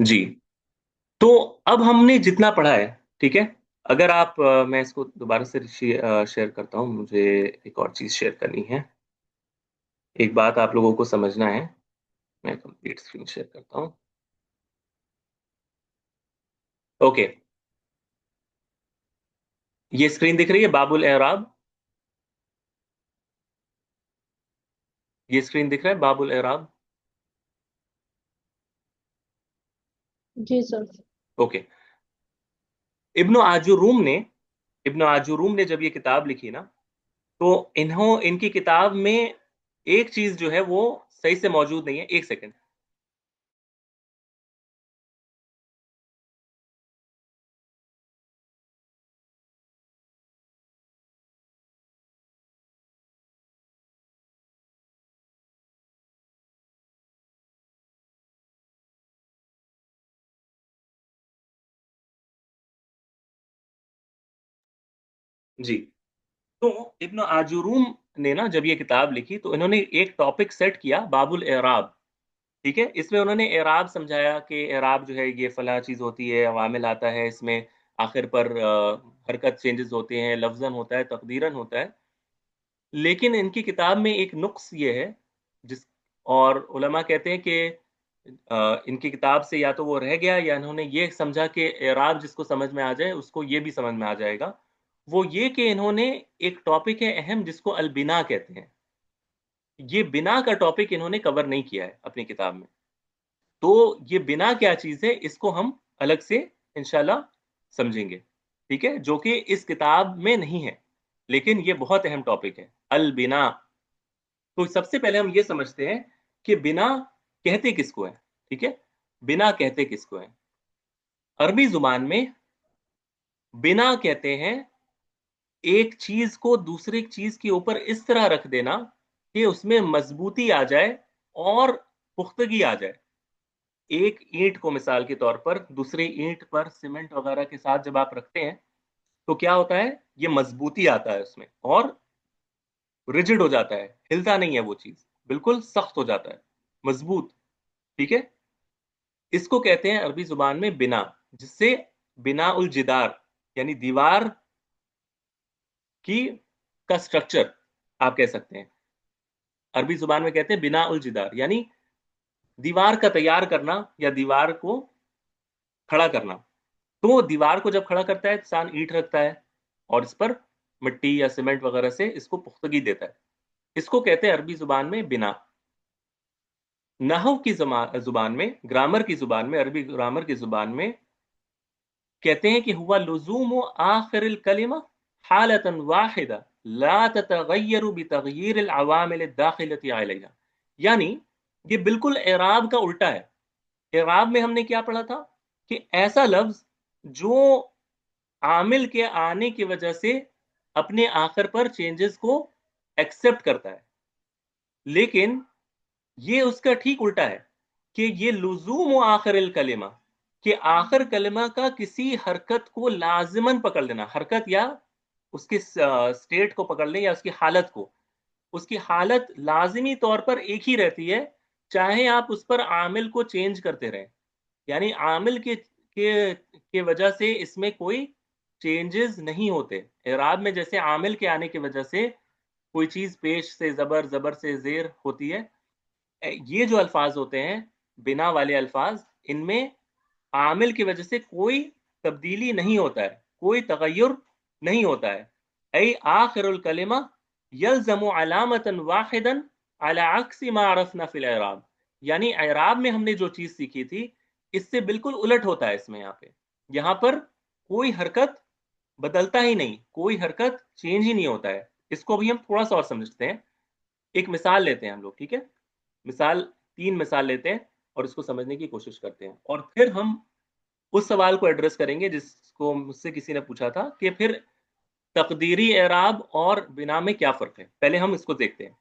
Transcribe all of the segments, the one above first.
جی। تو अब हमने जितना पढ़ा है, ठीक है, अगर आप मैं इसको दोबारा से शेयर करता हूँ, मुझे एक और चीज शेयर करनी है। एक बात आप लोगों को समझना है। मैं कंप्लीट स्क्रीन शेयर करता हूँ। ओके, ये स्क्रीन दिख रही है बाबुल एराब? ये स्क्रीन दिख रहा है बाबुल एराब? जी सर। ओके। इब्न आजुरूम ने इब्न आजुरूम ने जब ये किताब लिखी ना, तो इनकी किताब में एक चीज जो है वो सही से मौजूद नहीं है। एक सेकंड। जी। तो इब्न आजुरूम ने ना जब ये किताब लिखी, तो इन्होंने एक टॉपिक सेट किया, बाबुल एराब। ठीक है, इसमें उन्होंने एराब समझाया कि एराब जो है ये फला चीज होती है, अवामिल आता है इसमें, आखिर पर हरकत चेंजेस होते हैं, लफ्जन होता है, तकदीरन होता है। लेकिन इनकी किताब में एक नुक्स ये है, जिस और उलमा कहते हैं कि इनकी किताब से या तो वो रह गया, या इन्होंने ये समझा कि एराब जिसको समझ में आ जाए उसको ये भी समझ में आ जाएगा। वो ये कि इन्होंने एक टॉपिक है अहम जिसको अलबिना कहते हैं, ये बिना का टॉपिक इन्होंने कवर नहीं किया है अपनी किताब में। तो ये बिना क्या चीज है, इसको हम अलग से इंशाल्लाह समझेंगे, ठीक है, जो कि इस किताब में नहीं है, लेकिन ये बहुत अहम टॉपिक है, अल बिना। तो सबसे पहले हम ये समझते हैं कि बिना कहते किसको है। ठीक है, बिना कहते किसको है? अरबी जुबान में बिना कहते हैं एक चीज को दूसरी चीज के ऊपर इस तरह रख देना कि उसमें मजबूती आ जाए और पुख्तगी आ जाए। एक ईंट को मिसाल के तौर पर दूसरी ईंट पर सीमेंट वगैरह के साथ जब आप रखते हैं, तो क्या होता है, ये मजबूती आता है उसमें, और रिजिड हो जाता है, हिलता नहीं है वो चीज, बिल्कुल सख्त हो जाता है, मजबूत। ठीक है, इसको कहते हैं अरबी जुबान में बिना, जिससे बिना उल जिदार, यानी दीवार की का स्ट्रक्चर आप कह सकते हैं। अरबी जुबान में कहते हैं बिना उल जिदार, यानी दीवार का तैयार करना या दीवार को खड़ा करना। तो दीवार को जब खड़ा करता है, इंसान ईंट रखता है और इस पर मिट्टी या सीमेंट वगैरह से इसको पुख्तगी देता है। इसको कहते हैं अरबी जुबान में बिना। नहव की जुबान में, ग्रामर की जुबान में, अरबी ग्रामर की जुबान में कहते हैं कि हुआ लुजूम आखिर कलिमा हालतन वाहिदा ला ततगय्यरु बितगयीर अवामिल दाखिलती अलैहा। यानी ये बिल्कुल एराब का उल्टा है। एराब में हमने क्या पढ़ा था कि ऐसा लफ्ज जो आमिल के आने की वजह से अपने आखिर पर चेंजेस को एक्सेप्ट करता है, लेकिन ये उसका ठीक उल्टा है कि ये लुजूम आखिर कलिमा, कि आखिर कलिमा का किसी हरकत को लाजिमन पकड़ लेना, हरकत या उसके स्टेट को पकड़ लें या उसकी हालत को, उसकी हालत लाजिमी तौर पर एक ही रहती है, चाहे आप उस पर आमिल को चेंज करते रहें। यानी आमिल के वजह से इसमें कोई चेंजेस नहीं होते। इराब में जैसे आमिल के आने की वजह से कोई चीज पेश से जबर, जबर से जेर होती है, ये जो अल्फाज होते हैं बिना वाले अल्फाज, इनमें आमिल की वजह से कोई तब्दीली नहीं होता है, कोई तगय्युर नहीं होता है। ऐ आखिरुल कलिमा यल्जमु अलामतन वाहिदन अला अक्सी मा अरफना फिल इराब। यानी इराब में हमने जो चीज सीखी थी, इससे बिल्कुल उलट होता है इसमें। यहाँ पर कोई हरकत बदलता ही नहीं, कोई हरकत चेंज ही नहीं होता है। इसको भी हम थोड़ा सा और समझते हैं। एक मिसाल लेते हैं हम लोग, ठीक है, मिसाल, तीन मिसाल लेते हैं और इसको समझने की कोशिश करते हैं, और फिर हम उस सवाल को एड्रेस करेंगे जिसको मुझसे किसी ने पूछा था कि फिर तकदीरी एराब और बिना में क्या फर्क है। पहले हम इसको देखते हैं।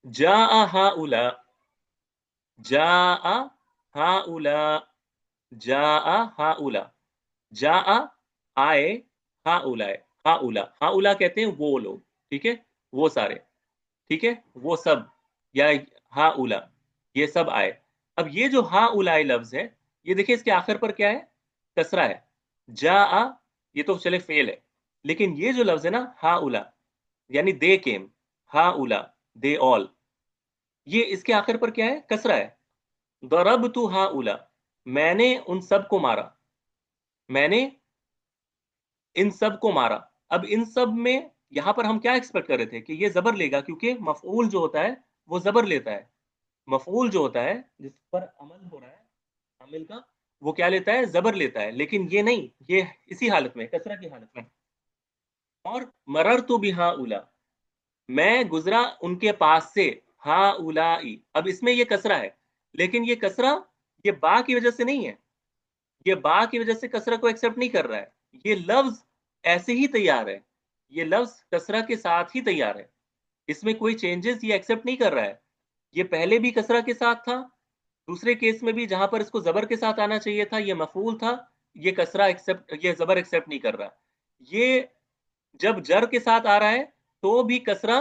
जा हाउला, जा हाउला, जा हाउला, जा आए, हाउला, हाउला, हाउला कहते हैं वो लोग, ठीक है, वो सारे, ठीक है, वो सब, या हाउला, ये सब आए। अब ये जो हाउला लफ्ज है, ये देखिए इसके आखिर पर क्या है, कसरा है, जा आ, ये तो चले फेल है, लेकिन ये जो लफ्ज है ना हा उला, यानी दे केम, हा उला, दे ऑल, ये इसके आखिर पर क्या है, कसरा है। दरब तू हा उला, मैंने उन सब को मारा, मैंने इन सब को मारा। अब इन सब में यहां पर हम क्या एक्सपेक्ट कर रहे थे कि ये जबर लेगा, क्योंकि मफऊल जो होता है वो जबर लेता है। मफऊल जो होता है जिस पर अमल हो रहा है, अमल का, वो क्या लेता है, जबर लेता है, लेकिन ये नहीं, ये इसी हालत में, कसरा की हालत में। और मरर तो भी हा उला, मैं गुजरा उनके पास से, हा उलाई, अब इसमें ये कसरा है, लेकिन ये कसरा ये बा की वजह से नहीं है, ये बा की वजह से कसरा को एक्सेप्ट नहीं कर रहा है, ये लफ्ज ऐसे ही तैयार है, ये लफ्ज कसरा के साथ ही तैयार है, इसमें कोई चेंजेस ये एक्सेप्ट नहीं कर रहा है। ये पहले भी कसरा के साथ था, दूसरे केस में भी जहां पर इसको जबर के साथ आना चाहिए था, ये मफूल था, ये कसरा एक्सेप्ट, ये जबर एक्सेप्ट नहीं कर रहा। ये जब जर के साथ आ रहा है तो भी कसरा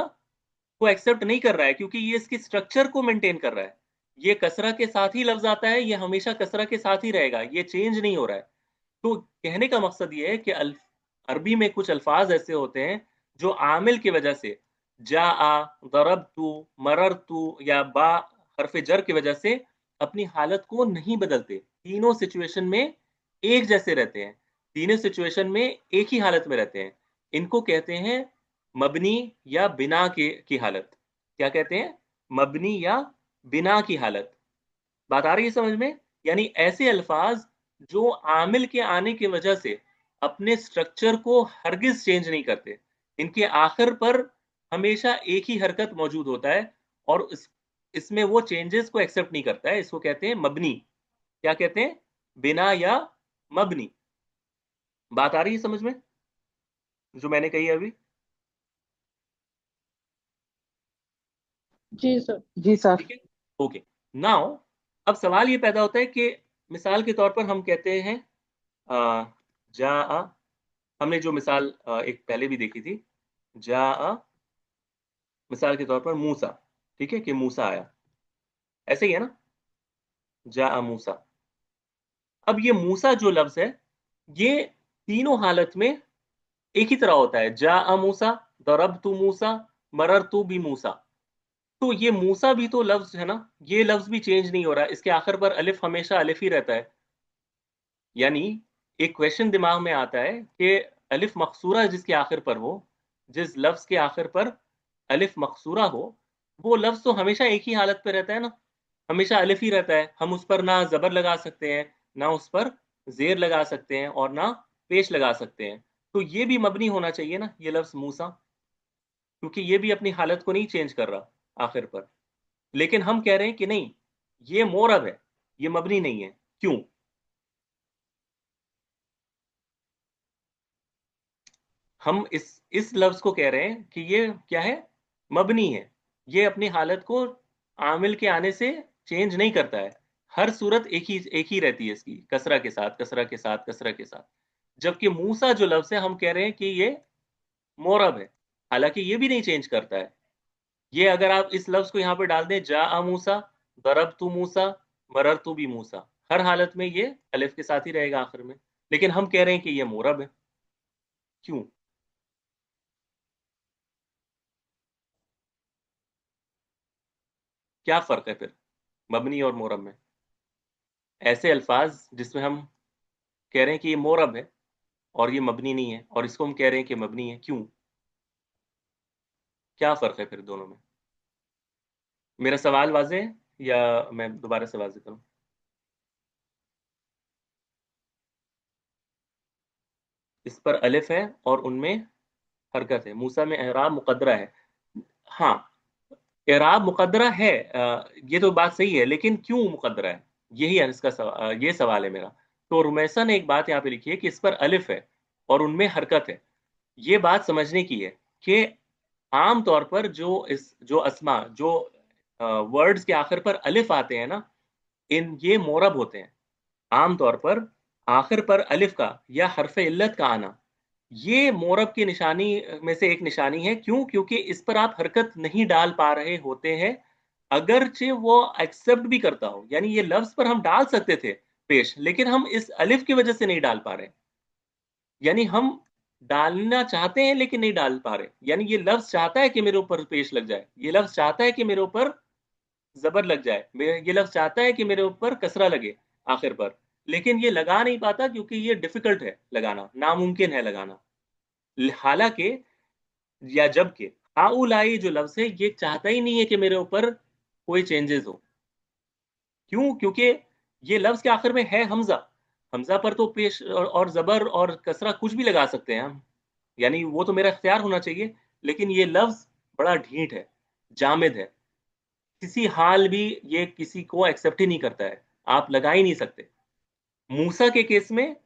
को एक्सेप्ट नहीं कर रहा है, क्योंकि ये इसकी स्ट्रक्चर को मेंटेन कर रहा है। ये कसरा के साथ ही लफ्ज आता है, ये हमेशा कसरा के साथ ही रहेगा, ये चेंज नहीं हो रहा है। तो कहने का मकसद ये है कि अरबी में कुछ अल्फाज ऐसे होते हैं जो आमिल की वजह से, जा आ, दरब तू, मरर तू, या बा हरफ जर की वजह से अपनी हालत को नहीं बदलते, तीनों सिचुएशन में एक जैसे रहते हैं, तीनों सिचुएशन में एक ही हालत में रहते हैं। इनको कहते हैं मबनी या बिना की हालत। क्या कहते हैं, मबनी या बिना की हालत। बात आ रही है समझ में? यानी ऐसे अल्फाज जो आमिल के आने की वजह से अपने स्ट्रक्चर को हरगिज चेंज नहीं करते, इनके आखिर पर हमेशा एक ही हरकत मौजूद होता है, और इसमें वो चेंजेस को एक्सेप्ट नहीं करता है, इसको कहते हैं मबनी। क्या कहते हैं, बिना या मबनी। बात आ रही है समझ में जो मैंने कही अभी? जी सर। जी सर। ठीक है, ओके। नाउ अब सवाल ये पैदा होता है कि मिसाल के तौर पर हम कहते हैं जा, हमने जो मिसाल एक पहले भी देखी थी, जा, मिसाल के तौर पर मूसा, ठीक है, कि मूसा आया, ऐसे ही है ना, जा मूसा। अब ये मूसा जो लफ्ज है, ये तीनों हालत में एक ही तरह होता है, जा मूसा, दरब तू मूसा, मरर तू भी मूसा। तो ये मूसा भी तो लफ्ज है ना, ये लफ्ज भी चेंज नहीं हो रहा, इसके आखिर पर अलिफ हमेशा अलिफ ही रहता है। यानी एक क्वेश्चन दिमाग में आता है कि अलिफ मकसूरा जिसके आखिर पर हो, जिस लफ्ज के आखिर पर अलिफ मकसूरा हो, वो लफ्ज तो हमेशा एक ही हालत पे रहता है ना, हमेशा अलिफ ही रहता है, हम उस पर ना जबर लगा सकते हैं, ना उस पर जेर लगा सकते हैं, और ना पेश लगा सकते हैं। तो ये भी मबनी होना चाहिए ना, ये लफ्ज मूसा, क्योंकि ये भी अपनी हालत को नहीं चेंज कर रहा आखिर पर। लेकिन हम कह रहे हैं कि नहीं, ये मोरब है, ये मबनी नहीं है। क्यों? हम इस लफ्ज को कह रहे हैं कि ये क्या है, मबनी है, ये अपनी हालत को आमिल के आने से चेंज नहीं करता है, हर सूरत एक ही रहती है इसकी, कसरा के साथ, कसरा के साथ, कसरा के साथ। जबकि मूसा जो लफ्ज है, हम कह रहे हैं कि ये मोरब है, हालांकि ये भी नहीं चेंज करता है। ये अगर आप इस लफ्ज को यहाँ पे डाल दें, जा आ मूसा, दरब तू मूसा, मरर तू भी मूसा, हर हालत में ये अलिफ के साथ ही रहेगा आखिर में, लेकिन हम कह रहे हैं कि ये मोरब है। क्यों? क्या फर्क है फिर मबनी और मोरब में? ऐसे अल्फाज जिसमें हम कह रहे हैं कि ये मोरब है और ये मबनी नहीं है, और इसको हम कह रहे हैं कि मबनी है, क्यों? क्या फर्क है फिर दोनों में? मेरा सवाल वाज़ेह है या मैं दोबारा से वाज़ेह करूं? इस पर अलिफ है और उनमें हरकत है, मूसा में एराब मुकद्दरा है। हाँ, एराब मुकद्दरा है, ये तो बात सही है, लेकिन क्यों मुकद्दरा है, यही है इसका ये सवाल है मेरा। तो रुमैसा ने एक बात यहाँ पे लिखी है कि इस पर अलिफ है और उनमें हरकत है। ये बात समझने की है कि आम तौर पर जो अस्मा, जो वर्ड्स के आखिर पर अलिफ आते हैं ना, ये मोरब होते हैं। आम तौर पर आखिर पर अलिफ का या हरफ इल्लत का आना, ये मोरब की निशानी में से एक निशानी है। क्यों? क्योंकि इस पर आप हरकत नहीं डाल पा रहे होते हैं, अगरचे वो एक्सेप्ट भी करता हो, यानी ये लफ्ज पर हम डाल सकते थे पेश, लेकिन हम इस अलिफ की वजह से नहीं डाल पा रहे, यानी हम डालना चाहते हैं लेकिन नहीं डाल पा रहे। यानी ये लफ्ज चाहता है कि मेरे ऊपर पेश लग जाए, ये लफ्ज चाहता है कि मेरे ऊपर जबर लग जाए, ये लफ्ज चाहता है कि मेरे ऊपर कसरा लगे आखिर पर, लेकिन ये लगा नहीं पाता क्योंकि ये डिफिकल्ट है लगाना, नामुमकिन है लगाना। हालांकि या जबकि हाउलाई जो लफ्ज है ये चाहता ही नहीं है कि मेरे ऊपर कोई चेंजेस हो। क्यों? क्योंकि ये लफ्ज के आखिर में है हमजा, हमजा पर तो पेश और जबर और कसरा कुछ भी लगा सकते हैं हम, यानी वो तो मेरा इख्तियार होना चाहिए। लेकिन ये लफ्ज बड़ा ढीठ है, जामिद है, किसी हाल भी ये किसी को एक्सेप्ट ही नहीं करता है, आप लगा ही नहीं सकते। मूसा के केस में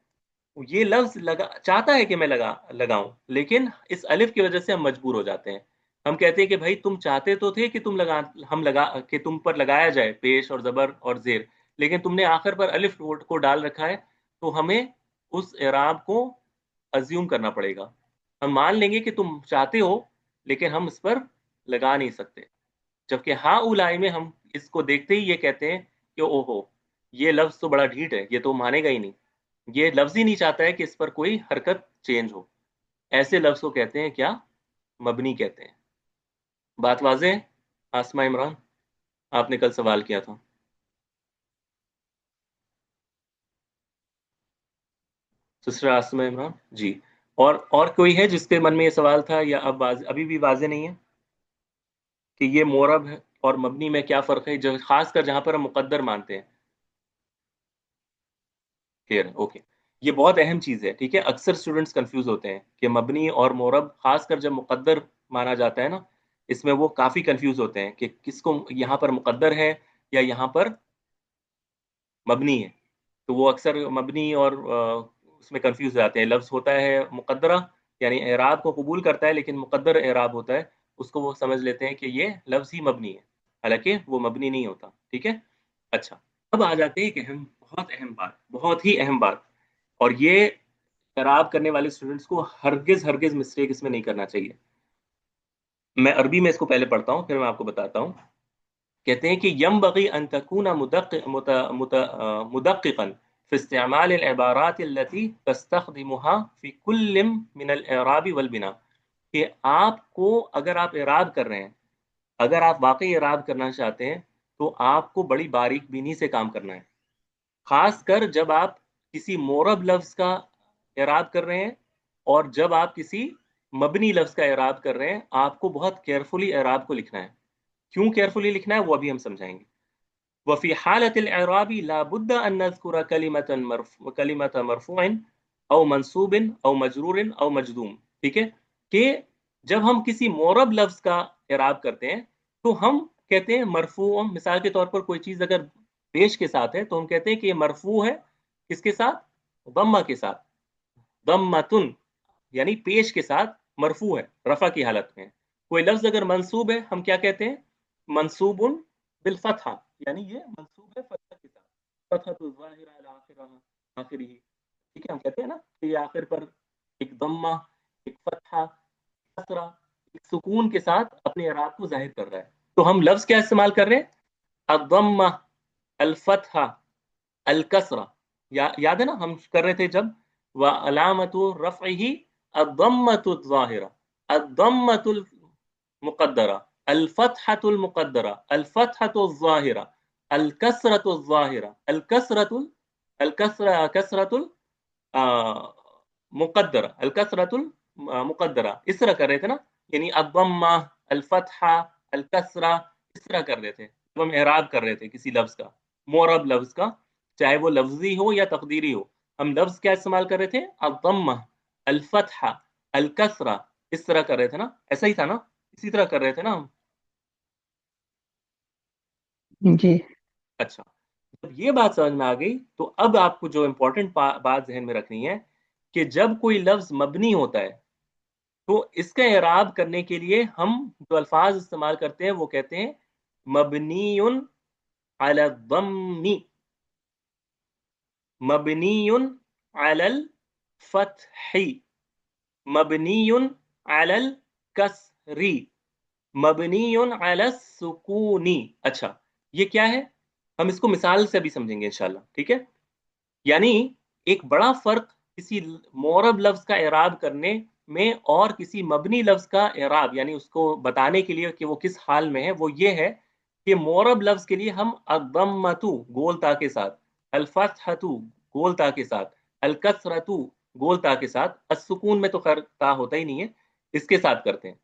ये लफ्ज लगा चाहता है कि मैं लगाऊं, लेकिन इस अलिफ की वजह से हम मजबूर हो जाते हैं। हम कहते हैं कि भाई तुम चाहते तो थे कि तुम लगा हम लगा कि तुम पर लगाया जाए पेश और जबर और जेर, लेकिन तुमने आखिर पर अलिफ को डाल रखा है, तो हमें उस इराब को अज्यूम करना पड़ेगा। हम मान लेंगे कि तुम चाहते हो, लेकिन हम इस पर लगा नहीं सकते। जबकि हाँ उलाई में हम इसको देखते ही ये कहते हैं कि ओहो, ये लफ्ज तो बड़ा ढीठ है, ये तो मानेगा ही नहीं, ये लफ्ज ही नहीं चाहता है कि इस पर कोई हरकत चेंज हो। ऐसे लफ्ज को कहते हैं क्या? मबनी कहते हैं। बात वाज़ेह है? आसमा इमरान, आपने कल सवाल किया था। सिस्टर आसमा इमरान जी। और कोई है जिसके मन में ये सवाल था, या अब अभी भी वाजे नहीं है कि ये मोरब है और मबनी में क्या फ़र्क है, जो खासकर जहां पर हम मुकद्दर मानते हैं। खैर ओके, ये बहुत अहम चीज़ है, ठीक है। अक्सर स्टूडेंट्स कंफ्यूज होते हैं कि मबनी और मोरब, खासकर जब मुकद्दर माना जाता है ना, इसमें वो काफ़ी कंफ्यूज होते हैं कि किसको यहाँ पर मुकद्दर है या यहाँ पर मबनी है। तो वो अक्सर मबनी और उसमें कंफ्यूज हो जाते हैं। लफ्ज़ होता है मुकद्दरा, यानी एराब को कबूल करता है, लेकिन मुकद्दर एराब होता है, उसको वो समझ लेते हैं कि ये लफ्ज़ ही मबनी है, हालांकि वो मबनी नहीं होता, ठीक है। अच्छा, अब आ जाते हैं एक अहम, बहुत अहम बात, बहुत ही अहम बात, और ये एराब करने वाले स्टूडेंट्स को हरगिज हरगिज मिस्टेक इसमें नहीं करना चाहिए। मैं अरबी में इसको पहले पढ़ता हूँ, फिर मैं आपको बताता हूँ। कहते हैं कि यम बगी अन तकूना मुदक्किकन फी इस्तेमाल इबारात अल्लती तस्तखदिमुहा फी कुल्ल मिन अल-इराब वल बिना, कि आपको, अगर आप इराब कर रहे हैं, अगर आप वाकई इराब करना चाहते हैं, तो आपको बड़ी बारीक बीनी से काम करना है। खासकर जब आप किसी मोरब लफ्ज का इराब कर रहे हैं, और जब आप किसी मबनी लफ्ज का इराब कर रहे हैं, आपको बहुत केयरफुली इराब को लिखना है। क्यों केयरफुली लिखना है वो अभी हम समझाएंगे। वफ़ी हालत अल-इराबी ला बुद्दा अन नज़कुरा कलिमत मरफ़ूइन औ मंसूबिन औ मजरूरिन औ मजदूम, ठीक है। कि जब हम किसी मोरब लफ्ज का इराब करते हैं, तो हम कहते हैं मरफू, मिसाल के तौर पर कोई चीज अगर पेश के साथ है तो हम कहते हैं कि ये मरफू है, किसके साथ? दम्मा के साथ, दम्मतुन, यानी पेश के साथ मरफू है, रफा की हालत में। कोई लफ्ज अगर मंसूब है, हम क्या कहते हैं? मंसूबुन बिल फतहा, यानी ये मंसूब है फतह के साथ, फतहतु ज़ाहिरा अला आखिरिही, ठीक है। हम कहते हैं ना कि ये आखिर पर एक दम्मा, एक फतहा, कसरा, एक सुकून के साथ अपने इराब को जाहिर कर रहा है। तो हम लफ्ज क्या इस्तेमाल कर रहे हैं? अदम्मा, अल फतहा, अल कसरा। याद है ना हम कर रहे थे जब, व अलामतु रफ़इही अद्दम्मतु ज़ाहिरा, अद्दम्मतुल मुक़द्दरा, अल फ़तहतुल मुक़द्दरा, अल फ़तहतु ज़ाहिरा, अल कसरतु ज़ाहिरा, अल कसरा कसरतुल मुक़द्दरा, अल कसरतुल मुक़द्दरा, इस तरह कर रहे थे ना। यानी अद्दम्मा, अल फ़तहा, अल कसरा, इस तरह कर रहे थे जब हम इराब कर रहे थे किसी लफ्ज का, मोरब लफ्ज का, चाहे वो लफ्जी हो या तकदीरी हो। हम लफ्ज क्या इस्तेमाल कर रहे थे? अद्दम्मा, अल फतहा, अल कसरा, इस तरह कर रहे थे ना, ऐसा ही था ना, इसी तरह कर रहे थे ना हम। जी। अच्छा, जब ये बात समझ में आ गई, तो अब आपको जो इंपॉर्टेंट बात जहन में रखनी है कि जब कोई लफ्ज मबनी होता है, तो इसका इराब करने के लिए हम जो अल्फाज इस्तेमाल करते हैं वो कहते हैं मबनीयुन अला दम्मी, मबनीयुन अलल फतही, मबनीयुन अलल कसरी, मबनीयुन अलस सुकूनी। अच्छा, ये क्या है? हम इसको मिसाल से भी समझेंगे इंशाल्लाह, ठीक है। यानी एक बड़ा फर्क किसी मोरब लफ्ज का इराब करने में और किसी मबनी लफ्ज का इराब, यानी उसको बताने के लिए कि वो किस हाल में है, वो ये है कि मोरब लफ्ज के लिए हम अदम्मतु गोल ता के साथ, अल-फत्हतु गोल ता के साथ, अल-कसरतु गोल ता के साथ, अस्सुकून में तो खैर ता होता ही नहीं है, इसके साथ करते हैं।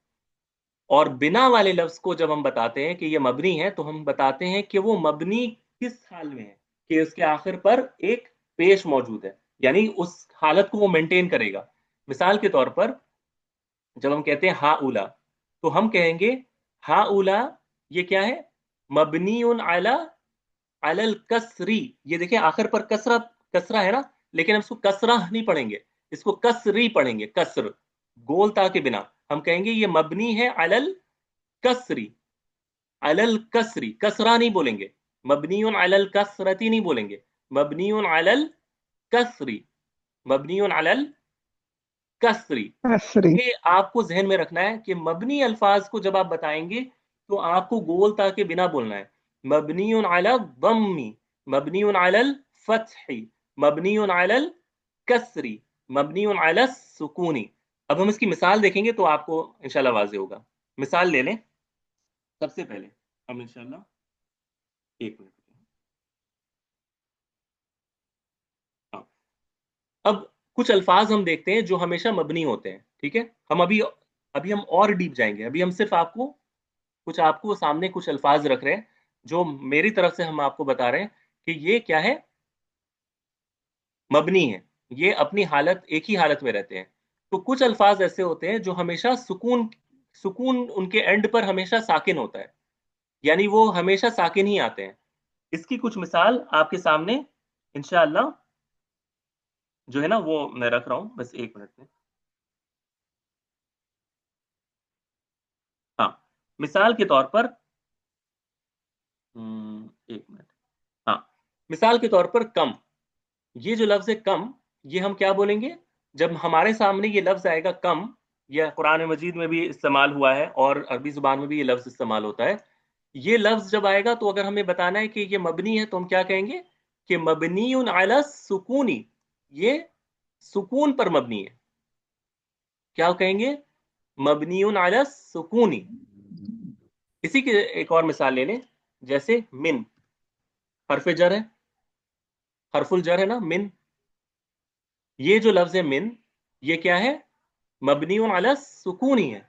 और बिना वाले लफ्ज को जब हम बताते हैं कि ये मबनी है, तो हम बताते हैं कि वो मबनी किस हाल में है, कि उसके आखिर पर एक पेश मौजूद है, यानी उस हालत को वो मेंटेन करेगा। मिसाल के तौर पर जब हम कहते हैं हा उला, तो हम कहेंगे हा उला, ये क्या है, मबनी अला अलल कसरी। ये देखिए आखिर पर कसरा, कसरा है ना, लेकिन हम इसको कसरा नहीं पढ़ेंगे, इसको कसरी पढ़ेंगे, कसर गोल ता के बिना। हम कहेंगे ये मबनी है अलल कसरी, अलल कसरी, कसरा नहीं बोलेंगे, मबनीउन अलल कसरती नहीं बोलेंगे, मबनीउन अलल कसरी, मबनीउन अलल कसरी। असरी। ये आपको जहन में रखना है कि मबनी अल्फाज को जब आप बताएंगे तो आपको गोल ता के बिना बोलना है। मबनीउन अला दम्मी, मबनीउन अलल फतही, मबनीउन अलल कसरी, मबनीउन अला सुकूनी। अब हम इसकी मिसाल देखेंगे तो आपको इंशाल्लाह वाज़ेह होगा। मिसाल ले लें सबसे पहले हम इंशाल्लाह, एक मिनट। हाँ, अब कुछ अल्फाज हम देखते हैं जो हमेशा मबनी होते हैं, ठीक है। हम अभी अभी हम और डीप जाएंगे, अभी हम सिर्फ आपको कुछ, आपको सामने कुछ अल्फाज रख रहे हैं जो मेरी तरफ से हम आपको बता रहे हैं कि ये क्या है, मबनी है, ये अपनी हालत, एक ही हालत में रहते हैं। तो कुछ अल्फाज ऐसे होते हैं जो हमेशा सुकून, सुकून उनके एंड पर हमेशा साकिन होता है, यानी वो हमेशा साकिन ही आते हैं। इसकी कुछ मिसाल आपके सामने इंशाअल्लाह जो है ना वो मैं रख रहा हूं, बस एक मिनट में। हाँ, मिसाल के तौर पर, एक मिनट। हाँ, मिसाल के तौर पर कम, ये जो लफ्ज है कम, ये हम क्या बोलेंगे, जब हमारे सामने ये लफ्ज आएगा कम, यह कुरान मजीद में भी इस्तेमाल हुआ है और अरबी जुबान में भी ये लफ्ज इस्तेमाल होता है। ये लफ्ज जब आएगा तो अगर हमें बताना है कि ये मबनी है तो हम क्या कहेंगे कि मबनीउन अला सुकूनी, ये सुकून पर मबनी है। क्या कहेंगे, मबनीउन अला सुकूनी। इसी की एक और मिसाल ले लें, जैसे मिन, हरफ जर है, हरफुल जर है ना मिन, ये जो लफ्ज है मिन, ये क्या है, मबनी अला सुकून ही है।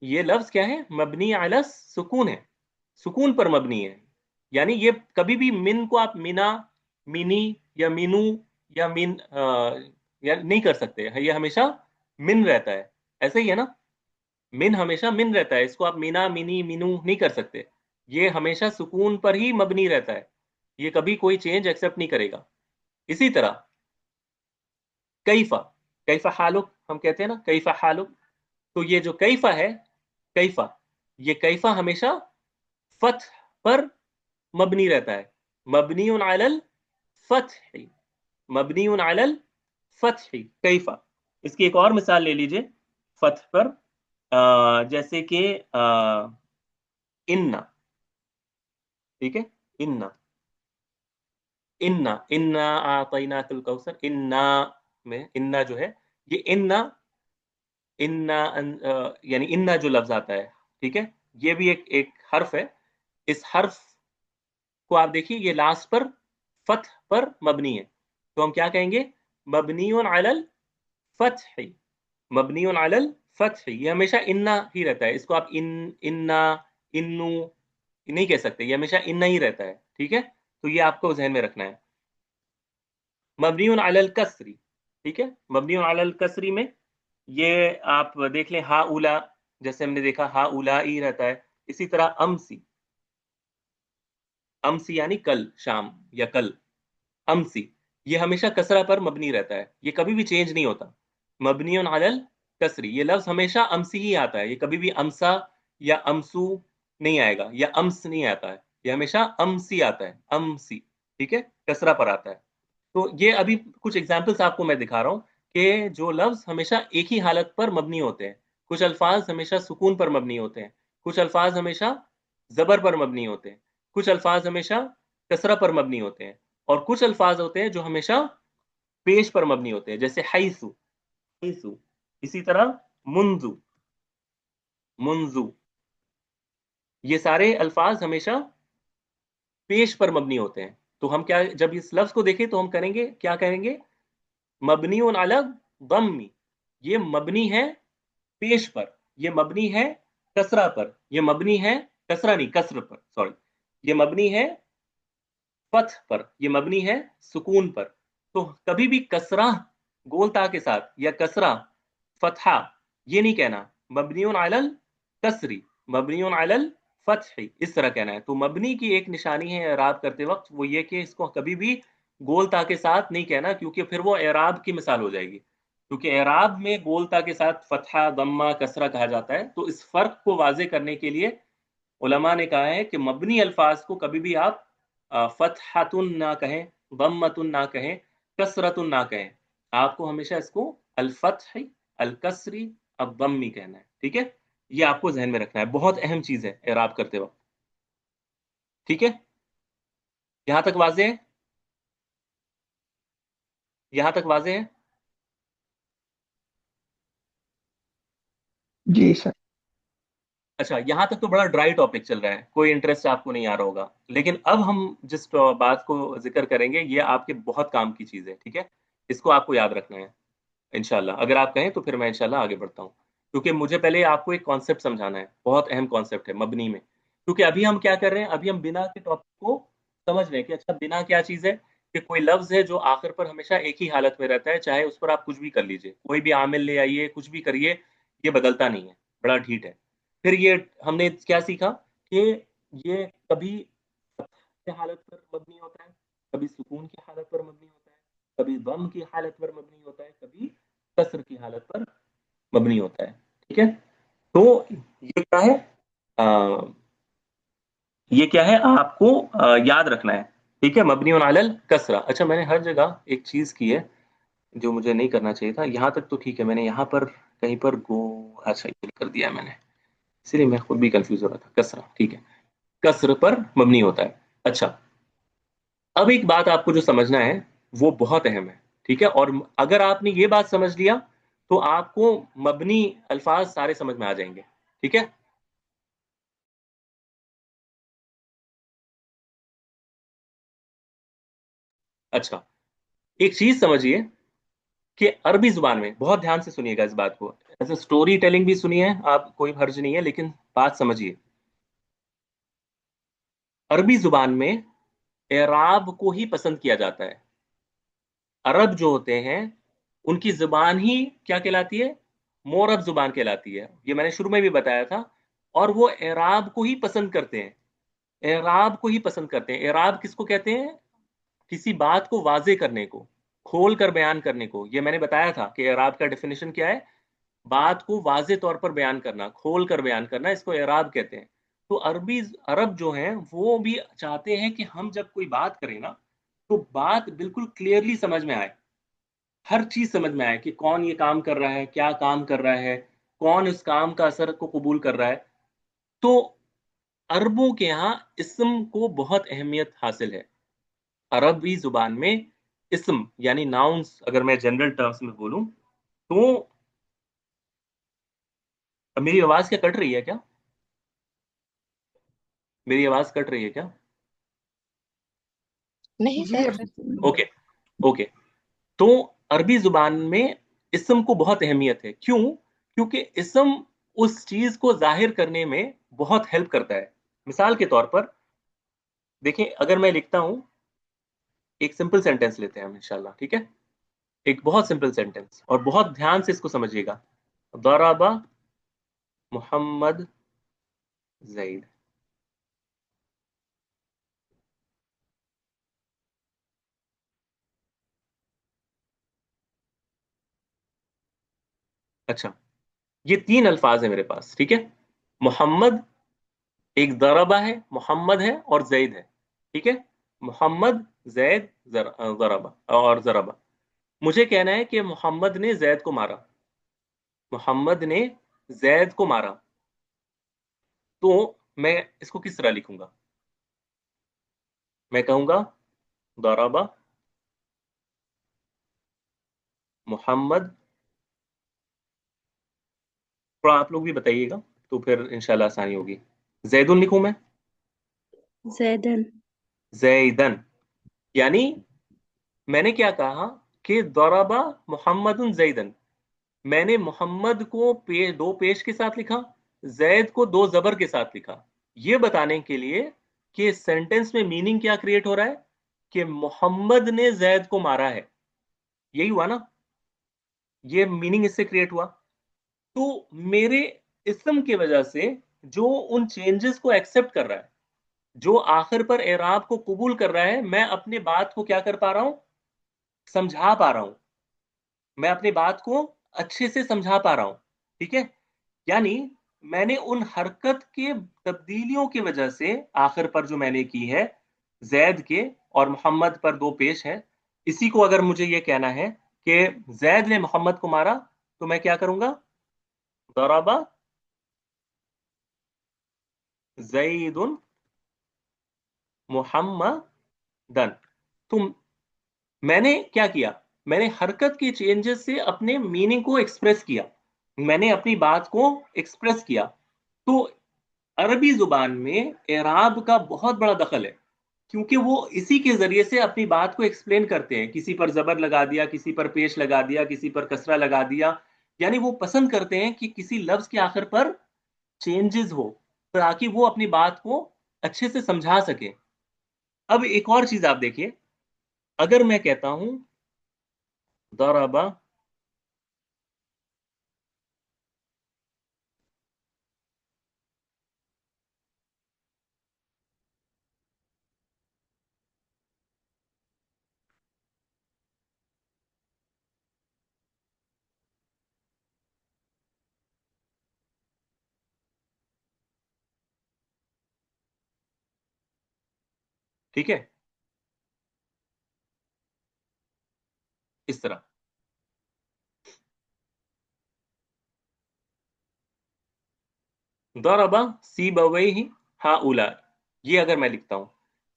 ये लफ्ज क्या है, मबनी अला सुकून है, सुकून पर मबनी है। यानी ये कभी भी मिन को आप मिना, मिनी या मीनू या मिन या नहीं कर सकते, ये हमेशा मिन रहता है। ऐसे ही है ना, मिन हमेशा मिन रहता है, इसको आप मीना मिनी मीनू नहीं कर सकते। ये हमेशा सुकून पर ही मबनी रहता है, ये कभी कोई चेंज एक्सेप्ट नहीं करेगा। इसी तरह कैफा, कैफा हालुक हम कहते हैं ना, कैफा हालुक, तो ये जो कैफा है, कैफा, ये कैफा हमेशा फतह पर मबनी रहता है, मबनीउन अलल फतह, मबनीउन अलल फतह कैफा। इसकी एक और मिसाल ले लीजिए फतह पर, जैसे कि इन्ना, ठीक है, इन्ना, इन्ना इन्ना आतैना कल कौसर, इन्ना में इन्ना जो है, ये इन्ना, इन्ना यानी इन्ना जो लफ्ज आता है, ठीक है, ये भी एक एक हर्फ है। इस हर्फ को आप देखिए, ये लास्ट पर फतह पर मबनी है, तो हम क्या कहेंगे, मबनीउन अलल फतह, मबनीउन अलल फतह। ये हमेशा इन्ना ही रहता है, इसको आप इन्ना, इन्नू नहीं कह सकते, ये हमेशा इन्ना ही रहता है, ठीक है। तो ये आपको जहन में रखना है। मबनीउन अलल कसरी, ठीक है, मबनीउन अलल कसरी में ये आप देख लें, हा उला, जैसे हमने देखा हा उला ही रहता है। इसी तरह अमसी, अमसी यानी कल, शाम या कल, अमसी, ये हमेशा कसरा पर मबनी रहता है, ये कभी भी चेंज नहीं होता, मबनीउन अलल कसरी। ये लफ्ज हमेशा अमसी ही आता है, ये कभी भी अमसा या अमसू नहीं आएगा, या अम्स नहीं आता है, ये हमेशा अमसी आता है, अमसी, ठीक है, कसरा पर आता है। तो ये अभी कुछ एग्जाम्पल्स आपको मैं दिखा रहा हूँ कि जो लफ्ज हमेशा एक ही हालत पर मबनी होते हैं। कुछ अल्फाज हमेशा सुकून पर मबनी होते हैं, कुछ अल्फाज हमेशा जबर पर मबनी होते हैं, कुछ अल्फाज हमेशा कसरा पर मबनी होते हैं, और कुछ अल्फाज होते हैं जो हमेशा पेश पर मबनी होते हैं, जैसे हैसु, हैसु। इसी तरह मुंजु, मुंजु। ये सारे अल्फाज हमेशा पेश पर मबनी होते हैं। तो हम क्या, जब इस लफ्ज को देखें तो हम करेंगे, क्या करेंगे, मबनी अला दम्मी, ये मबनी है पेश पर, ये मबनी है कसरा पर, ये मबनी है, कसरा नहीं कसर पर, सॉरी, ये मबनी है फथ पर, ये मबनी है सुकून पर। तो कभी भी कसरा गोलता के साथ या कसरा फतहा, ये नहीं कहना मबनियुन अलल कसरी, मबनियुन अलल फतही, इस तरह कहना है। तो मबनी की एक निशानी है एराब करते वक्त, वो ये कि इसको कभी भी गोलता के साथ नहीं कहना, क्योंकि फिर वो एराब की मिसाल हो जाएगी। क्योंकि एराब में गोलता के साथ फतहा दम्मा कसरा कहा जाता है। तो इस फर्क को वाजे करने के लिए उलमा ने कहा है कि मबनी अल्फाज को कभी भी आप फतहतुन ना कहें, दम्मतुन ना कहें, कसरतुन ना कहें, आपको हमेशा इसको अल-फत्ही, अल-कसरी, अद-दम्मी कहना है। ठीक है, ये आपको जहन में रखना है, बहुत अहम चीज है एराब करते वक्त। ठीक है, यहां तक वाजे है, यहां तक वाजे है। जी सर। अच्छा, यहां तक तो बड़ा ड्राई टॉपिक चल रहा है, कोई इंटरेस्ट आपको नहीं आ रहा होगा। लेकिन अब हम जिस बात को जिक्र करेंगे ये आपके बहुत काम की चीज है। ठीक है, इसको आपको याद रखना है इंशाल्लाह। अगर आप कहें तो फिर मैं इंशाल्लाह आगे बढ़ता हूँ, क्योंकि मुझे पहले आपको एक कॉन्सेप्ट समझाना है, बहुत अहम कॉन्सेप्ट है मबनी में। क्योंकि अभी हम क्या कर रहे हैं, अभी हम बिना के टॉपिक को समझ रहे हैं कि अच्छा बिना क्या चीज़ है, कि कोई लफ्ज है जो आखिर पर हमेशा एक ही हालत में रहता है, चाहे उस पर आप कुछ भी कर लीजिए, कोई भी आमिल ले आइए, कुछ भी करिए, ये बदलता नहीं है, बड़ा ढीठ है। फिर ये हमने क्या सीखा कि ये कभी की हालत पर मबनी होता है, कभी सुकून की हालत पर मबनी होता है, कभी दम की हालत पर मबनी होता है, कभी कसर की हालत पर मबनी होता है। ठीक है, तो ये क्या है, आ, ये क्या है आपको याद रखना है। ठीक है, मबनी अलल कसरा। अच्छा, मैंने हर जगह एक चीज की है जो मुझे नहीं करना चाहिए था, यहाँ तक तो ठीक है, मैंने यहाँ पर कहीं पर गो, अच्छा ये कर दिया है मैंने, इसीलिए मैं खुद भी कंफ्यूज हो रहा था। कसरा, ठीक है, कसर पर मबनी होता है। अच्छा, अब एक बात आपको जो समझना है वो बहुत अहम है। ठीक है, और अगर आपने ये बात समझ लिया तो आपको मबनी अल्फाज सारे समझ में आ जाएंगे। ठीक है, अच्छा, एक चीज समझिए कि अरबी जुबान में, बहुत ध्यान से सुनिएगा इस बात को, ऐसे स्टोरी टेलिंग भी सुनिए आप, कोई हर्ज नहीं है, लेकिन बात समझिए। अरबी जुबान में एराब को ही पसंद किया जाता है। अरब जो होते हैं उनकी जुबान ही क्या कहलाती है, मोरब जुबान कहलाती है, ये मैंने शुरू में भी बताया था। और वो एराब को ही पसंद करते हैं, एराब को ही पसंद करते हैं। एराब किसको कहते हैं, किसी बात को वाजे करने को, खोल कर बयान करने को। ये मैंने बताया था कि एराब का डेफिनेशन क्या है, बात को वाजे तौर पर बयान करना, खोल कर बयान करना, इसको एराब कहते हैं। तो अरबी, अरब जो हैं वो भी चाहते हैं कि हम जब कोई बात करें ना, तो बात बिल्कुल क्लियरली समझ में आए, हर चीज समझ में आए कि कौन ये काम कर रहा है, क्या काम कर रहा है, कौन उस काम का असर को कबूल कर रहा है। तो अरबों के यहाँ इस्म को बहुत अहमियत हासिल है। अरबी जुबान में इस्म यानी नाउन्स, अगर मैं जनरल टर्म्स में बोलूं तो, मेरी आवाज क्या कट रही है क्या, मेरी आवाज कट रही है क्या? नहीं जी सर। अभी ओके, ओके। तो अरबी जुबान में इस्म को बहुत अहमियत है। क्यों? क्योंकि इस्म उस चीज को जाहिर करने में बहुत हेल्प करता है। मिसाल के तौर पर देखें, अगर मैं लिखता हूं, एक सिंपल सेंटेंस लेते हैं हम इंशाल्लाह। ठीक है, एक बहुत सिंपल सेंटेंस, और बहुत ध्यान से इसको समझिएगा। दराबा मोहम्मद जैद। अच्छा, ये तीन अल्फाज है मेरे पास। ठीक है, मोहम्मद, एक दरबा है, मोहम्मद है और जैद है। ठीक है, मोहम्मद, जैद, जरबा और जरबा। मुझे कहना है कि मोहम्मद ने जैद को मारा, मोहम्मद ने जैद को मारा। तो मैं इसको किस तरह लिखूंगा, मैं कहूंगा दरबा मोहम्मद, थोड़ा आप लोग भी बताइएगा तो फिर इंशाल्लाह आसानी होगी। जैदुन लिखूं मैं? जैदन। जैदन, यानी मैंने क्या कहा कि दरबा मोहम्मदुन जैदन, मैंने मोहम्मद को दो पेश के साथ लिखा, जैद को दो जबर के साथ लिखा, ये बताने के लिए कि सेंटेंस में मीनिंग क्या क्रिएट हो रहा है कि मोहम्मद ने जैद को मारा है। यही हुआ ना, ये मीनिंग इससे क्रिएट हुआ। तो मेरे इसम की वजह से जो उन चेंजेस को एक्सेप्ट कर रहा है, जो आखिर पर एराब को कबूल कर रहा है, मैं अपनी बात को क्या कर पा रहा हूं, समझा पा रहा हूं, मैं अपनी बात को अच्छे से समझा पा रहा हूं। ठीक है, यानी मैंने उन हरकत के तब्दीलियों की वजह से आखिर पर जो मैंने की है, जैद के और मोहम्मद पर दो पेश है, इसी को अगर मुझे ये कहना है कि जैद ने मोहम्मद को मारा, तो मैं क्या करूंगा, दराबा जईदुन मोहम्मदन। तो मैंने क्या किया, मैंने हरकत के चेंजेस से अपने मीनिंग को एक्सप्रेस किया, मैंने अपनी बात को एक्सप्रेस किया। तो अरबी जुबान में एराब का बहुत बड़ा दखल है, क्योंकि वो इसी के जरिए से अपनी बात को एक्सप्लेन करते हैं। किसी पर जबर लगा दिया, किसी पर पेश लगा दिया, किसी पर कसरा लगा दिया, यानी वो पसंद करते हैं कि किसी लफ्ज के आखिर पर चेंजेस हो, ताकि वो अपनी बात को अच्छे से समझा सके। अब एक और चीज आप देखिए, अगर मैं कहता हूं दरबा, ठीक है, इस तरह दरबा सी बवई ही हा उला, ये अगर मैं लिखता हूं,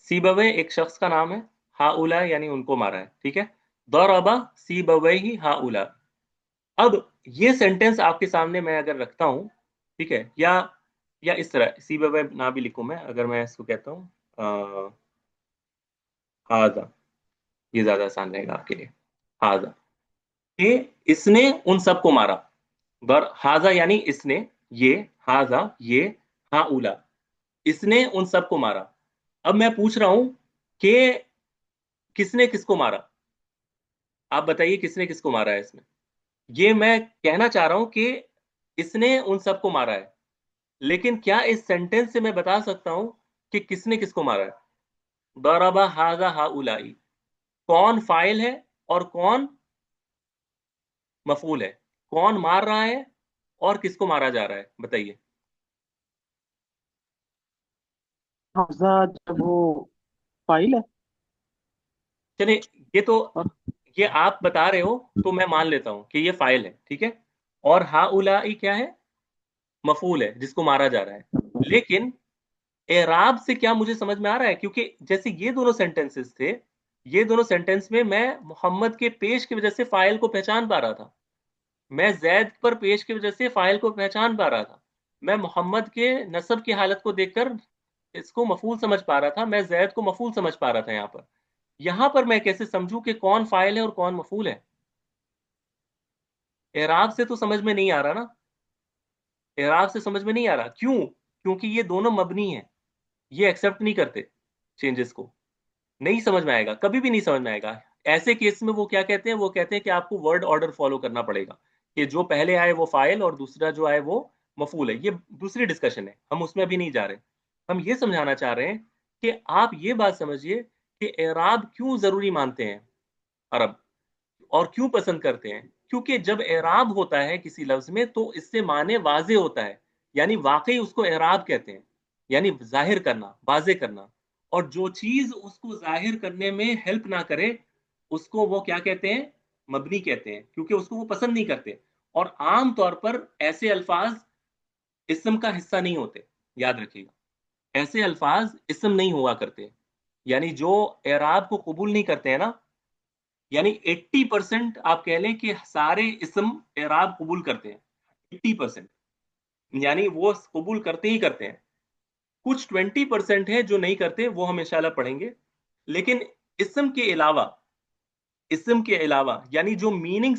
सी बवे एक शख्स का नाम है, हा उला यानी उनको मारा है। ठीक है, दरबा सी बवई ही हा उला। अब ये सेंटेंस आपके सामने मैं अगर रखता हूं, ठीक है, या इस तरह सी बवे ना भी लिखूं मैं, अगर मैं इसको कहता हूं हाजा, ये ज्यादा आसान रहेगा आपके लिए। हाजा, कि इसने उन सबको मारा, बर हाजा यानी इसने, ये हाजा ये, हा उला, इसने उन सबको मारा। अब मैं पूछ रहा हूं कि किसने किसको मारा, आप बताइए किसने किसको मारा है इसमें। ये मैं कहना चाह रहा हूं कि इसने उन सबको मारा है, लेकिन क्या इस सेंटेंस से मैं बता सकता हूं कि किसने किसको मारा है? दरबा हाजा हाउलाई, कौन फाइल है और कौन मफूल है, कौन मार रहा है और किसको मारा जा रहा है, बताइए। हमजा जब वो फाइल है। चलिए, ये तो, और ये आप बता रहे हो तो मैं मान लेता हूं कि ये फाइल है, ठीक है, और हाउलाई क्या है, मफूल है जिसको मारा जा रहा है। लेकिन एराब से क्या मुझे समझ में आ रहा है, क्योंकि जैसे ये दोनों सेंटेंसेस थे, ये दोनों सेंटेंस में मैं मोहम्मद के पेश की वजह से फाइल को पहचान पा रहा था, मैं जैद पर पेश की वजह से फाइल को पहचान पा रहा था, मैं मोहम्मद के नसब की हालत को देखकर इसको मफूल समझ पा रहा था, मैं जैद को मफूल समझ पा रहा था। यहाँ पर मैं कैसे समझूं कि कौन फाइल है और कौन मफूल है? एराब से तो समझ में नहीं आ रहा ना, एराब से समझ में नहीं आ रहा, क्यों? क्योंकि ये दोनों मबनी हैं, ये एक्सेप्ट नहीं करते चेंजेस को, नहीं समझ में आएगा, कभी भी नहीं समझ में आएगा। ऐसे केस में वो क्या कहते हैं, वो कहते हैं कि आपको वर्ड ऑर्डर फॉलो करना पड़ेगा, कि जो पहले आए वो फाइल और दूसरा जो आए वो मफूल है। ये दूसरी डिस्कशन है, हम उसमें अभी नहीं जा रहे। हम ये समझाना चाह रहे हैं कि आप ये बात समझिए कि एराब क्यों जरूरी मानते हैं अरब, और क्यों पसंद करते हैं। क्योंकि जब एराब होता है किसी लफ्ज में तो इससे माने वाजे होता है, यानी वाकई उसको एराब कहते हैं, यानी जाहिर करना, वाजे करना। और जो चीज उसको जाहिर करने में हेल्प ना करे, उसको वो क्या कहते हैं, मबनी कहते हैं, क्योंकि उसको वो पसंद नहीं करते। और आम तौर पर ऐसे अल्फाज इसम का हिस्सा नहीं होते, याद रखिएगा, ऐसे अल्फाज इसम नहीं हुआ करते, यानी जो एराब को कबूल नहीं करते हैं ना, यानी 80% आप कह लें कि सारे इसम एराब कबूल करते हैं, 80%, यानी वो कबूल करते ही करते हैं। कुछ 20% है जो नहीं करते, वो हम इंशाल्लाह पढ़ेंगे। लेकिन इसम के अलावा, इसम के अलावा यानी जो मीनिंग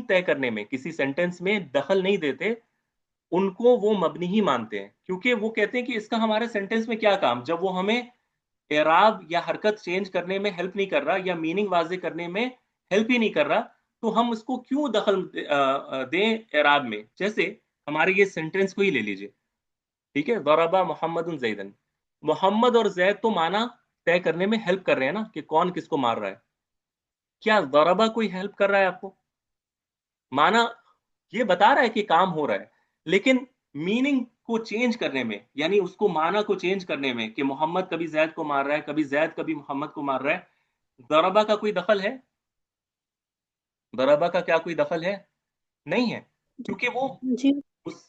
तय करने में किसी सेंटेंस में दखल नहीं देते, उनको वो मबनी ही मानते हैं, क्योंकि वो कहते हैं कि इसका हमारे सेंटेंस में क्या काम, जब वो हमें एराब या हरकत चेंज करने में हेल्प नहीं कर रहा या मीनिंग वाजे करने में हेल्प ही नहीं कर रहा, तो हम उसको क्यों दखल दें एराब में। जैसे हमारे ये सेंटेंस को ही ले लीजिए, ठीक है, दरबा मोहम्मद जैदन, मोहम्मद और जैद तो माना तय करने में हेल्प कर रहे हैं ना, कि कौन किसको मार रहा है। क्या दरबा कोई हेल्प कर रहा है आपको? माना ये बता रहा है कि काम हो रहा है, लेकिन मीनिंग को चेंज करने में, यानी उसको माना को चेंज करने में, कि मोहम्मद कभी जैद को मार रहा है, कभी जैद कभी मोहम्मद को मार रहा है, दरबा का कोई दखल है? दरबा का क्या कोई दखल है? नहीं है, क्योंकि वो जी। उस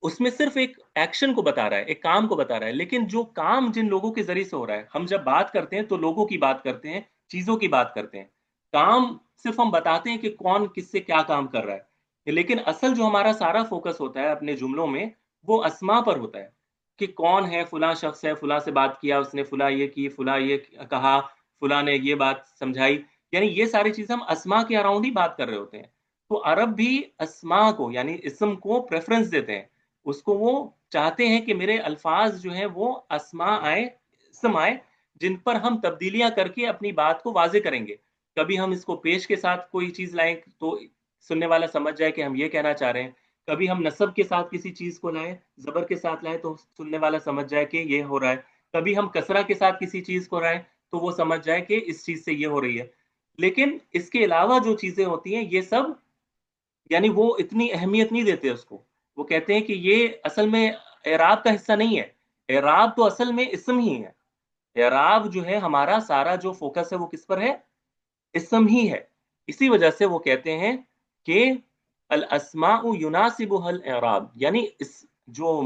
उसमें सिर्फ एक एक्शन को बता रहा है, एक काम को बता रहा है। लेकिन जो काम जिन लोगों के जरिए से हो रहा है, हम जब बात करते हैं तो लोगों की बात करते हैं, चीजों की बात करते हैं। काम सिर्फ हम बताते हैं कि कौन किससे क्या काम कर रहा है, लेकिन असल जो हमारा सारा फोकस होता है अपने जुमलों में, वो अस्मा पर होता है, कि कौन है, फला शख्स है, फला से बात किया उसने, फला ये की, फला ये कहा, फला ने ये बात समझाई। यानी ये सारी चीजें हम अस्मा के अराउंड ही बात कर रहे होते हैं। तो अरब भी अस्मा को यानी इसम को प्रेफरेंस देते हैं, उसको वो चाहते हैं कि मेरे अल्फाज जो हैं वो अस्मा आए, इसम आए, जिन पर हम तब्दीलियां करके अपनी बात को वाजे करेंगे। कभी हम इसको पेश के साथ कोई चीज लाएं तो सुनने वाला समझ जाए कि हम ये कहना चाह रहे हैं, कभी हम नसब के साथ किसी चीज को लाएं, जबर के साथ लाएं तो सुनने वाला समझ जाए कि ये हो रहा है, कभी हम कसरा के साथ किसी चीज को लाएं तो वो समझ जाए कि इस चीज से ये हो रही है। लेकिन इसके अलावा जो चीजें होती हैं ये सब, यानी वो इतनी अहमियत नहीं देते उसको। वो कहते हैं कि ये असल में एराब का हिस्सा नहीं है, एराब तो असल में इसम ही है। एराब जो है हमारा सारा जो फोकस है वो किस पर है? इसम ही है। इसी वजह से वो कहते हैं कि अल अस्माउ युनासिबुहल एराब, यानी इस जो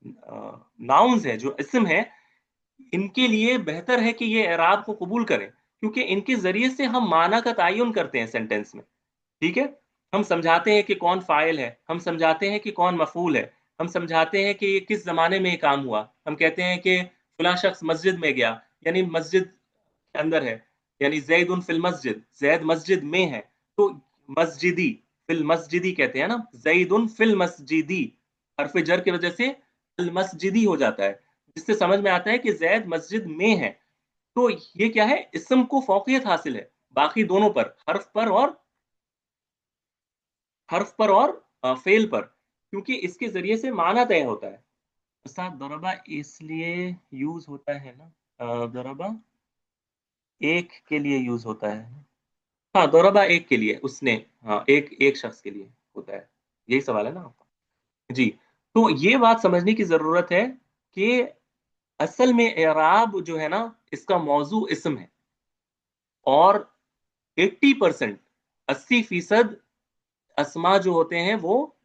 नाउन्स है, जो इसम है, इनके लिए बेहतर है कि ये एराब को कबूल करें, क्योंकि इनके जरिए से हम माना का तयन करते हैं सेंटेंस में। ठीक है, हम समझाते हैं कि कौन फाइल है, हम समझाते हैं कि कौन मफूल है, हम समझाते हैं कि ये किस जमाने में ये काम हुआ। हम कहते हैं कि फला शख्स मस्जिद में गया, यानी मस्जिद के अंदर है, यानी जैद फिल मस्जिद, जैद मस्जिद में है। तो मस्जिदी, फिल मस्जिदी कहते हैं ना, जैद फिल मस्जिदी, हरफ जर की वजह से अल मस्जिदी हो जाता है, जिससे समझ में आता है कि जैद मस्जिद में है। तो ये क्या है, इसम को फौकियत हासिल है बाकी दोनों पर, हर्फ पर और फेल पर, क्योंकि इसके जरिए से माना तय होता है। साथ दरबा इसलिए यूज होता है ना, दरबा एक के लिए यूज होता है। हाँ, दरबा एक के लिए, उसने, हाँ, एक एक शख्स के लिए होता है। यही सवाल है ना आपका? जी। तो ये बात समझने की जरूरत है कि असल में एराब जो है ना, इसका मौजू इसम है, और 80%, 80% अस्मा जो होते हैं वो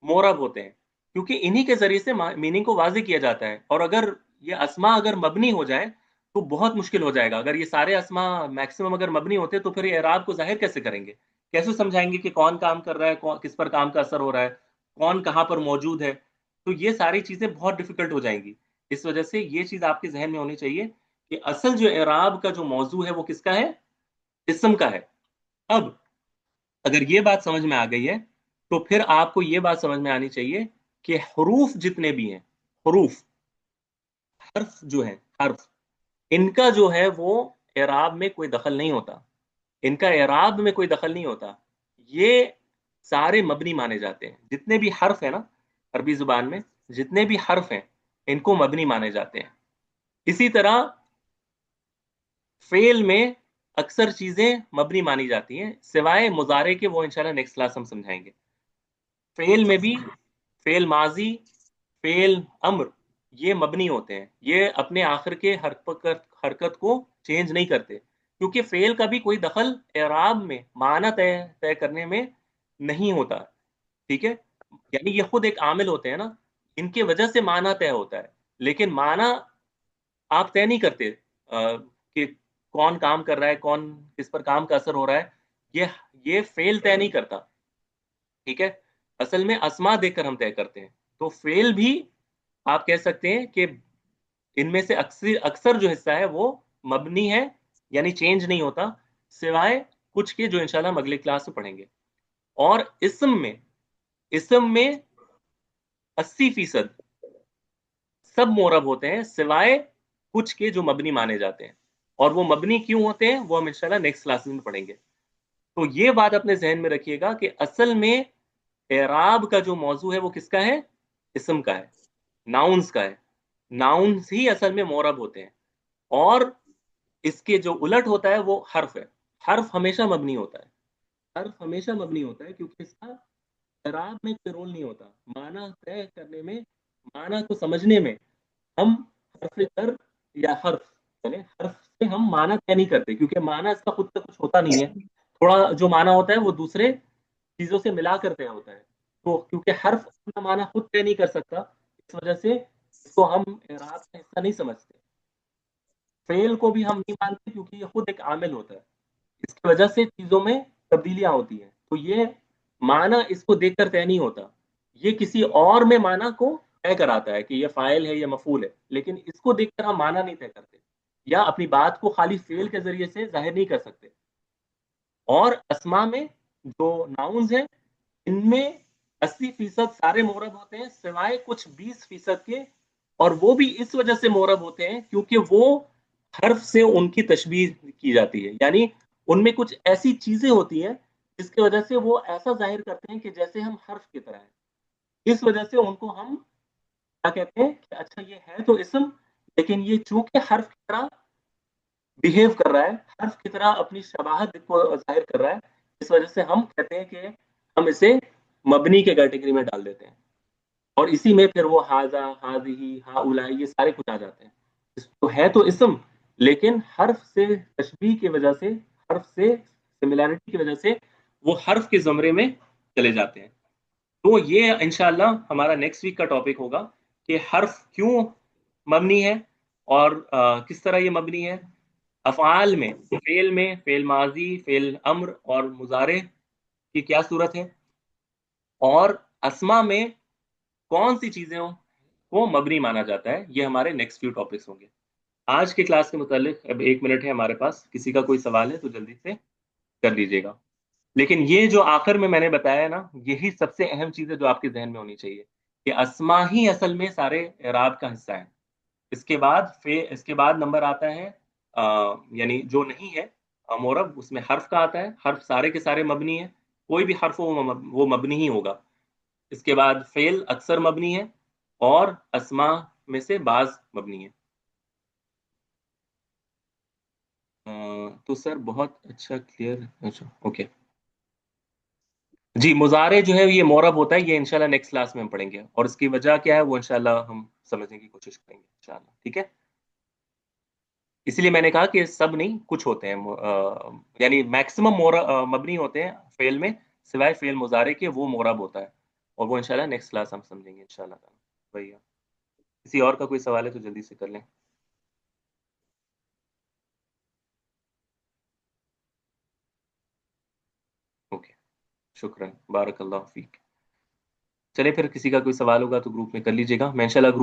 मोरब होते हैं, क्योंकि इन्हीं के जरिए से मीनिंग को वाजे किया जाता है। और अगर ये अस्मा अगर मबनी हो जाए तो बहुत मुश्किल हो जाएगा। अगर ये सारे अस्मा मैक्सिमम अगर मबनी होते तो फिर ये एराब को जाहिर कैसे करेंगे, कैसे समझाएंगे कि कौन काम कर रहा है, कौन किस पर काम का असर हो रहा है, कौन कहाँ पर मौजूद है। तो ये सारी चीजें बहुत डिफिकल्ट हो जाएंगी। इस वजह से ये चीज आपके जहन में होनी चाहिए कि असल जो एराब का जो मौजू है वो किसका है? इसम का है। अब अगर ये बात समझ में आ गई है, तो फिर आपको ये बात समझ में आनी चाहिए कि हरूफ जितने भी हैं, हरूफ, हर्फ जो है, हर्फ, इनका जो है वो एराब में कोई दखल नहीं होता, इनका एराब में कोई दखल नहीं होता। ये सारे मबनी माने जाते हैं, जितने भी हर्फ है ना अरबी जुबान में, जितने भी हर्फ हैं इनको मबनी माने जाते हैं। इसी तरह फेल में अक्सर चीजें मबनी मानी जाती हैं, सिवाय मुजारे के, वो इंशाल्लाह नेक्स्ट क्लास हम समझाएंगे। फेल में भी, फेल माजी, फेल अम्र, ये मबनी होते हैं, ये अपने आखिर के हरकत हरकत को चेंज नहीं करते, क्योंकि फेल का भी कोई दखल एराब में माना तय तय करने में नहीं होता। ठीक है, यानी ये खुद एक आमिल होते हैं ना, इनके वजह से माना तय होता है, लेकिन माना आप तय नहीं करते कि کون کام کر رہا ہے، کون کس پر کام کا اثر ہو رہا ہے، یہ فعل طے نہیں کرتا، ٹھیک ہے؟ اصل میں اسما دیکھ کر ہم طے کرتے ہیں. تو فعل بھی آپ کہہ سکتے ہیں کہ ان میں سے اکثر جو حصہ ہے وہ مبنی ہے، یعنی چینج نہیں ہوتا، سوائے کچھ کے جو انشاءاللہ ہم اگلے کلاس میں پڑھیں گے. اور اسم میں 80% سب مورب ہوتے ہیں، سوائے کچھ کے جو مبنی مانے جاتے ہیں. اور وہ مبنی کیوں ہوتے ہیں وہ ہم انشاءاللہ نیکسٹ کلاسز میں پڑھیں گے. تو یہ بات اپنے ذہن میں رکھیے گا کہ اصل میں اعراب کا جو موضوع ہے وہ کس کا ہے؟ اسم کا ہے، ناؤنز کا ہے. ناؤنز ہی اصل میں مورب ہوتے ہیں. اور اس کے جو الٹ ہوتا ہے وہ حرف ہے. حرف ہمیشہ مبنی ہوتا ہے، حرف ہمیشہ مبنی ہوتا ہے، کیونکہ اس کا اعراب میں کوئی رول نہیں ہوتا. معنی طے کرنے میں، معنی کو سمجھنے میں ہم حرف کر یا حرف، یعنی حرف سے ہم معنی طے نہیں کرتے، کیونکہ معنی اس کا خود سے کچھ ہوتا نہیں ہے. تھوڑا جو معنی ہوتا ہے وہ دوسرے چیزوں سے ملا کر طے ہوتا ہے. تو کیونکہ حرف اپنا معنی خود طے نہیں کر سکتا، اس وجہ سے اس کو ہم اعراب کا حصہ نہیں سمجھتے. فعل کو بھی ہم نہیں مانتے کیونکہ یہ خود ایک عامل ہوتا ہے، اس کی وجہ سے چیزوں میں تبدیلیاں ہوتی ہیں. تو یہ معنی اس کو دیکھ کر طے نہیں ہوتا، یہ کسی اور میں معنی کو طے کراتا ہے کہ یہ فاعل ہے، یہ مفعول ہے، لیکن اس کو دیکھ کر ہم معنی نہیں طے کرتے، یا اپنی بات کو خالی فعل کے ذریعے سے ظاہر نہیں کر سکتے. اور اسما میں جو ناؤنز ہیں ان میں 80% سارے مورب ہوتے ہیں، سوائے کچھ 20% کے. اور وہ بھی اس وجہ سے مورب ہوتے ہیں کیونکہ وہ حرف سے ان کی تشبیہ کی جاتی ہے، یعنی ان میں کچھ ایسی چیزیں ہوتی ہیں جس کی وجہ سے وہ ایسا ظاہر کرتے ہیں کہ جیسے ہم حرف کی طرح ہیں. اس وجہ سے ان کو ہم کیا کہتے ہیں کہ اچھا یہ ہے تو اسم، لیکن یہ چونکہ حرف کی طرح بہیو کر رہا ہے، حرف کی طرح اپنی شباہت کو ظاہر کر رہا ہے، اس وجہ سے ہم کہتے ہیں کہ ہم اسے مبنی کے کیٹیگری میں ڈال دیتے ہیں. اور اسی میں پھر وہ ہاذا، ہاذہی، ہاؤلائی، یہ سارے کچھ آ جاتے ہیں. تو ہے تو اسم، لیکن حرف سے تشبیہ کی وجہ سے، حرف سے سملیرٹی کی وجہ سے وہ حرف کے زمرے میں چلے جاتے ہیں. تو یہ انشاءاللہ ہمارا نیکسٹ ویک کا ٹاپک ہوگا کہ حرف کیوں مبنی ہے اور کس طرح یہ مبنی ہے. افعال میں، فعل ماضی، فعل امر اور مضارع کی کیا صورت ہے، اور اسما میں کون سی چیزیں کو مبنی مانا جاتا ہے. یہ ہمارے نیکسٹ فیو ٹاپکس ہوں گے. آج کے کلاس کے متعلق اب 1 منٹ ہے ہمارے پاس، کسی کا کوئی سوال ہے تو جلدی سے کر لیجیے گا. لیکن یہ جو آخر میں نے بتایا نا، یہی سب سے اہم چیز ہے جو آپ کے ذہن میں ہونی چاہیے کہ اسما ہی اصل میں سارے اعراب کا حصہ ہے. اس کے بعد نمبر آتا ہے یعنی جو نہیں ہے مورب، اس میں حرف کا آتا ہے. حرف سارے کے سارے مبنی ہیں، کوئی بھی حرف ہو وہ مبنی ہی ہوگا. اس کے بعد فعل اکثر مبنی ہے، اور اسما میں سے بعض مبنی ہے. تو سر بہت اچھا کلیئر. اچھا اوکے جی. مضارع جو ہے یہ مورب ہوتا ہے، یہ انشاءاللہ نیکسٹ کلاس میں ہم پڑھیں گے، اور اس کی وجہ کیا ہے وہ انشاءاللہ ہم سمجھنے کی کوشش کریں گے انشاءاللہ. ٹھیک ہے، اسی لیے میں نے کہا کہ سب نہیں، کچھ ہوتے ہیں یعنی میکسیمم مبنی ہوتے ہیں فعل میں، سوائے فعل مضارع کے وہ مورب ہوتا ہے. اور وہ انشاءاللہ نیکسٹ کلاس ہم سمجھیں گے انشاءاللہ تعالی. وہی ہے. کسی اور کا کوئی سوال ہے تو جلدی سے کر لیں. اوکے شکرا، بارک اللہ فیک. چلے پھر کسی کا کوئی سوال ہوگا تو گروپ میں کر لیجیے گا. میں انشاءاللہ گروپ